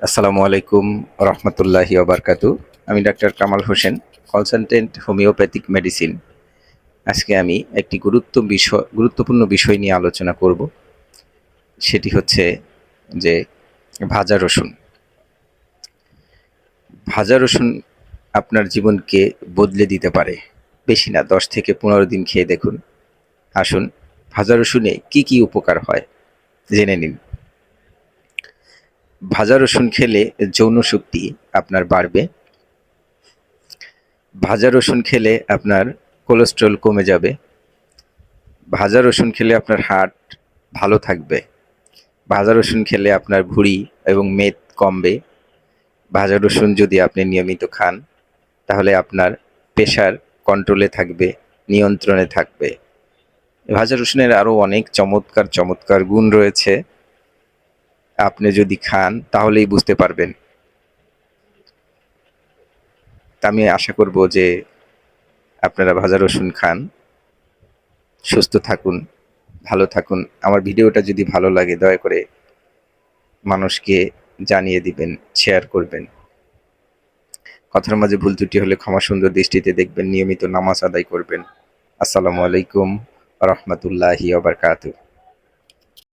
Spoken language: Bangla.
আসসালামু আলাইকুম রহমতুল্লাহি ওবরকাতু। আমি doctor Kamal Hossain, consultant homeopathic medicine. আজকে আমি একটি গুরুত্বপূর্ণ বিষয় নিয়ে আলোচনা করব। সেটি হচ্ছে যে ভাজা রসুন। ভাজা রসুন আপনার জীবনকে বদলে দিতে পারে। বেশি না, 10 থেকে 15 দিন খেয়ে দেখুন। আসুন, ভাজা রসুনে কি কি উপকার হয় জেনে নিন। ভাজা রসুন খেলে যৌন শক্তি আপনার বাড়বে। ভাজা রসুন খেলে আপনার কোলেস্টেরল কমে যাবে। ভাজা রসুন খেলে আপনার হার্ট ভালো থাকবে। ভাজা রসুন খেলে আপনার ভুঁড়ি এবং মেদ কমবে। ভাজা রসুন যদি আপনি নিয়মিত খান, তাহলে আপনার প্রেশার কন্ট্রোলে থাকবে, নিয়ন্ত্রণে থাকবে। ভাজা রসুনের আরও অনেক চমৎকার চমৎকার গুণ রয়েছে। আপনি যদি খান তাহলেই বুঝতে পারবেন। তা আমি আশা করব যে আপনারা ভাজা রসুন খান, সুস্থ থাকুন, ভালো থাকুন। আমার ভিডিওটা যদি ভালো লাগে দয়া করে মানুষকে জানিয়ে দিবেন, শেয়ার করবেন। কথার মাঝে ভুল ত্রুটি হলে ক্ষমা সুন্দর দৃষ্টিতে দেখবেন। নিয়মিত নামাজ আদায় করবেন। আসসালামু আলাইকুম রহমতুল্লাহি ওয়া বারাকাতুহু।